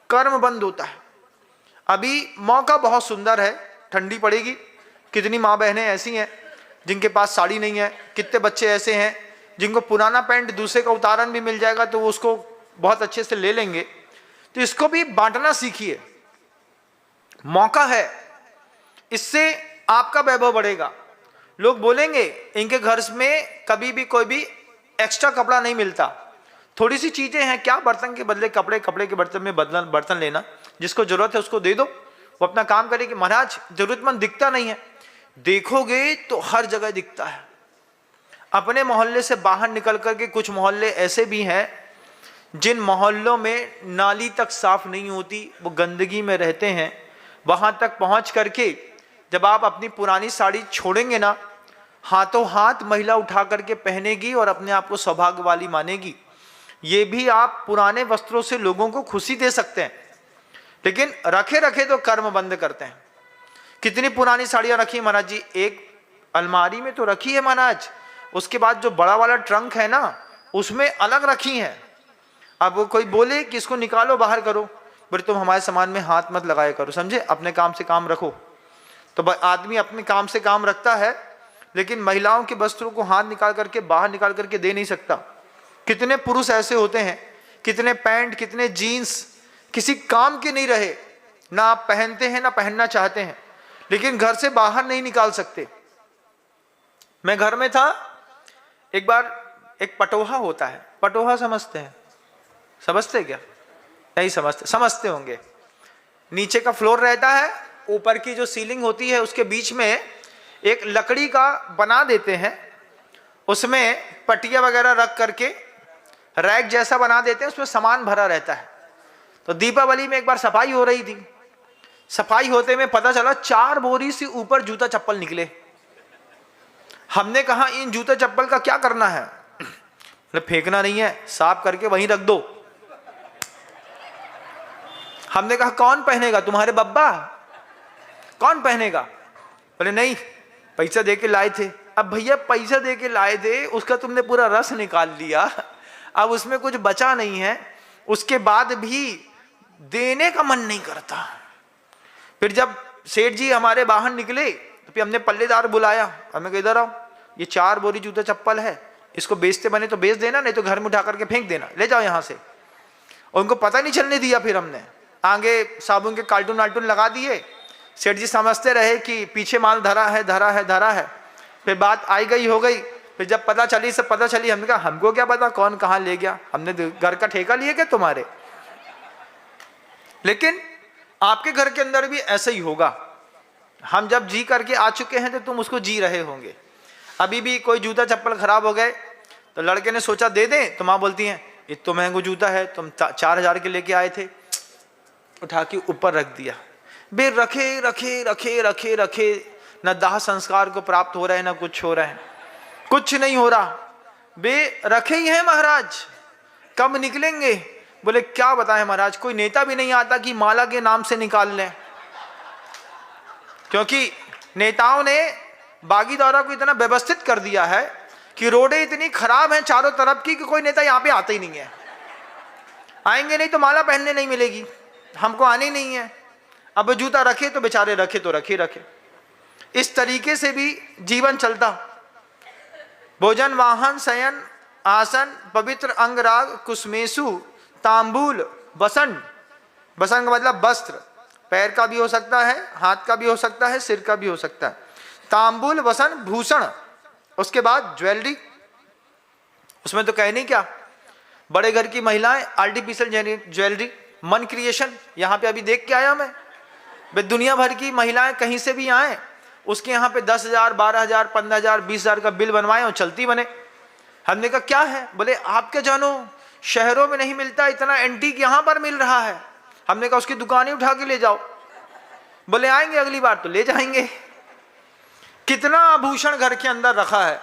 कर्म बंद होता है। अभी मौका बहुत सुंदर है, ठंडी पड़ेगी, कितनी माँ बहनें ऐसी हैं जिनके पास साड़ी नहीं है, कितने बच्चे ऐसे हैं जिनको पुराना पैंट दूसरे का उतारन भी मिल जाएगा तो वो उसको बहुत अच्छे से ले लेंगे। तो इसको भी बांटना सीखिए, मौका है, इससे आपका वैभव बढ़ेगा। लोग बोलेंगे इनके घर में कभी भी कोई भी एक्स्ट्रा कपड़ा नहीं मिलता, थोड़ी सी चीजें हैं, क्या बर्तन के बदले कपड़े, कपड़े के बर्तन में बर्तन लेना, जिसको जरूरत है उसको दे दो, वो अपना काम करेगी। महाराज जरूरतमंद दिखता नहीं है, देखोगे तो हर जगह दिखता है। अपने मोहल्ले से बाहर निकल करके कुछ मोहल्ले ऐसे भी हैं जिन मोहल्लों में नाली तक साफ नहीं होती, वो गंदगी में रहते हैं। वहां तक पहुंच करके जब आप अपनी पुरानी साड़ी छोड़ेंगे ना, हाथों हाथ महिला उठा करके पहनेगी और अपने आप को सौभाग्य वाली मानेगी। ये भी आप पुराने वस्त्रों से लोगों को खुशी दे सकते हैं, लेकिन रखे रखे तो कर्म बंद करते हैं। कितनी पुरानी साड़ियां रखी महाराज जी, एक अलमारी में तो रखी है महाराज, उसके बाद जो बड़ा वाला ट्रंक है ना उसमें अलग रखी है। अब वो कोई बोले कि इसको निकालो बाहर करो, बोले तुम हमारे सामान में हाथ मत लगाया करो, समझे, अपने काम से काम रखो। तो आदमी अपने काम से काम रखता है, लेकिन महिलाओं के वस्त्रों को हाथ निकाल करके बाहर निकाल करके दे नहीं सकता। कितने पुरुष ऐसे होते हैं, कितने पैंट, कितने जीन्स किसी काम के नहीं रहे, ना आप पहनते हैं ना पहनना चाहते हैं, लेकिन घर से बाहर नहीं निकाल सकते। मैं घर में था एक बार, एक पटोहा होता है, पटोहा समझते हैं, समझते क्या, नहीं समझते, समझते होंगे। नीचे का फ्लोर रहता है, ऊपर की जो सीलिंग होती है उसके बीच में एक लकड़ी का बना देते हैं, उसमें पटिया वगैरह रख करके रैक जैसा बना देते हैं, उसमें सामान भरा रहता है। तो दीपावली में एक बार सफाई हो रही थी, सफाई होते में पता चला 4 बोरी से ऊपर जूता चप्पल निकले। हमने कहा इन जूता चप्पल का क्या करना है, फेंकना नहीं है, साफ करके वहीं रख दो। हमने कहा कौन पहनेगा, तुम्हारे बब्बा, कौन पहनेगा? बोले नहीं, पैसा दे के लाए थे। अब भैया पैसा दे के लाए थे, उसका तुमने पूरा रस निकाल लिया, अब उसमें कुछ बचा नहीं है, उसके बाद भी देने का मन नहीं करता। फिर जब सेठ जी हमारे बाहर निकले तो फिर हमने पल्लेदार बुलाया, हमें कहा इधर आओ, ये 4 बोरी जूता चप्पल है, इसको बेचते बने तो बेच देना, नहीं तो घर में उठा करके फेंक देना, ले जाओ यहाँ से। और उनको पता नहीं चलने दिया, फिर हमने आगे साबुन के कार्टून वार्टून लगा दिए। सेठ जी समझते रहे कि पीछे माल धरा है, धरा है, धरा है। फिर बात आई गई हो गई, फिर जब पता चली, सब पता चली, हमने कहा हमको क्या पता कौन कहाँ ले गया, हमने घर का ठेका लिए क्या तुम्हारे? लेकिन आपके घर के अंदर भी ऐसा ही होगा। हम जब जी करके आ चुके हैं तो तुम उसको जी रहे होंगे। अभी भी कोई जूता चप्पल खराब हो गए तो लड़के ने सोचा दे दें, तो माँ बोलती हैं ये तो महंगा जूता है, तुम 4000 के लेके आए थे, उठा के ऊपर रख दिया। बे रखे रखे रखे रखे रखे, न दाह संस्कार को प्राप्त हो रहा है, न कुछ हो रहा है, कुछ नहीं हो रहा, बे रखे ही हैं महाराज, कब निकलेंगे? बोले क्या बताएं महाराज, कोई नेता भी नहीं आता कि माला के नाम से निकाल लें, क्योंकि नेताओं ने बागीदौरा को इतना व्यवस्थित कर दिया है कि रोडें इतनी खराब हैं चारों तरफ की कि कोई नेता यहाँ पे आता ही नहीं है। आएंगे नहीं तो माला पहनने नहीं मिलेगी, हमको आने नहीं है। अब जूता रखे तो बेचारे रखे तो रखे रखे। इस तरीके से भी जीवन चलता। भोजन वाहन शयन आसन पवित्र अंगराग कुसमेशु तांबूल बसन, बसन का मतलब वस्त्र, पैर का भी हो सकता है, हाथ का भी हो सकता है, सिर का भी हो सकता है। तांबूल वसन भूषण, उसके बाद ज्वेलरी, उसमें तो कह नहीं क्या, बड़े घर की महिलाएं आर्टिफिशियल ज्वेलरी, मन क्रिएशन। यहाँ पे अभी देख के आया मैं, दुनिया भर की महिलाएं कहीं से भी आए, उसके यहाँ पे 10,000 12,000 15,000 20,000 का बिल बनवाए और चलती बने। हमने कहा क्या है? बोले आप क्या जानो, शहरों में नहीं मिलता इतना एंटीक, यहाँ पर मिल रहा है। हमने कहा उसकी दुकानें उठा के ले जाओ। बोले आएंगे अगली बार तो ले जाएंगे। कितना आभूषण घर के अंदर रखा है,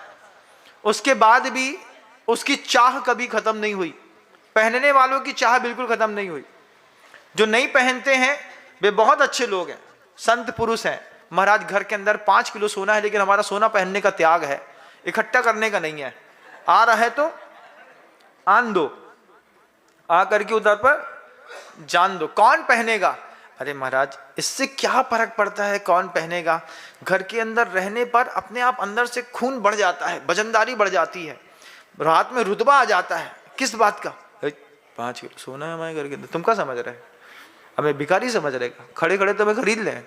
उसके बाद भी उसकी चाह कभी खत्म नहीं हुई, पहनने वालों की चाह बिल्कुल खत्म नहीं हुई। जो नहीं पहनते हैं वे बहुत अच्छे लोग हैं, संत पुरुष हैं। महाराज घर के अंदर 5 किलो सोना है, लेकिन हमारा सोना पहनने का त्याग है, इकट्ठा करने का नहीं है। आ रहा है तो आन दो, आ करके उधर पर जान दो, कौन पहनेगा? अरे महाराज इससे क्या फर्क पड़ता है कौन पहनेगा, घर के अंदर रहने पर अपने आप अंदर से खून बढ़ जाता है, वजनदारी बढ़ जाती है, रात में रुतबा आ जाता है। किस बात का? 5 किलो सोना है हमारे घर के अंदर, तुम क्या समझ रहे? हमें भिखारी समझ रहेगा? खड़े खड़े तुम्हें खरीद लें,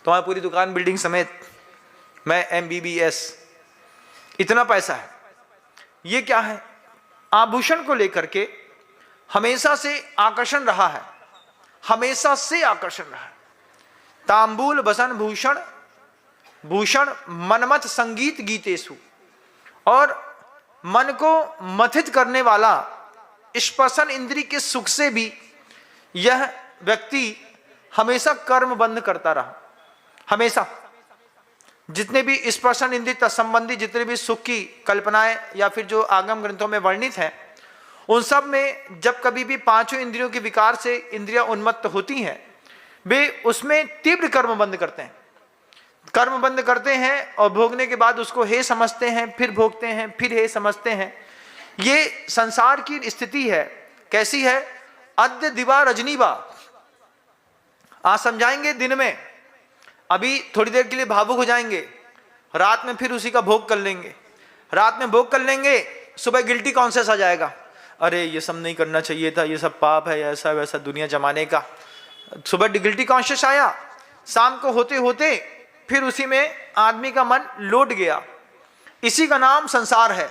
तुम्हारी पूरी दुकान बिल्डिंग समेत, मैं MBBS, इतना पैसा है। ये क्या है? आभूषण को लेकर के हमेशा से आकर्षण रहा है, हमेशा से आकर्षण रहा है। तांबूल बसन भूषण, भूषण मनमथ संगीत गीतेषु, और मन को मथित करने वाला स्पर्शन इंद्री के सुख से भी यह व्यक्ति हमेशा कर्म बंध करता रहा। हमेशा जितने भी स्पर्शन इंद्री संबंधी जितने भी सुख की कल्पनाएं या फिर जो आगम ग्रंथों में वर्णित हैं, उन सब में जब कभी भी पांचों इंद्रियों के विकार से इंद्रियां उन्मत्त होती हैं, वे उसमें तीव्र कर्म बंद करते हैं, कर्म बंद करते हैं और भोगने के बाद उसको हे समझते हैं, फिर भोगते हैं, फिर हे समझते हैं। ये संसार की स्थिति है। कैसी है? अद्य दिवा रजनीवा, आज समझाएंगे दिन में, अभी थोड़ी देर के लिए भावुक हो जाएंगे, रात में फिर उसी का भोग कर लेंगे, रात में भोग कर लेंगे, सुबह गिल्टी कॉन्शियस आ जाएगा, अरे ये सब नहीं करना चाहिए था, ये सब पाप है, ऐसा वैसा दुनिया जमाने का। सुबह गिल्टी कॉन्शियस आया, शाम को होते होते फिर उसी में आदमी का मन लौट गया। इसी का नाम संसार है।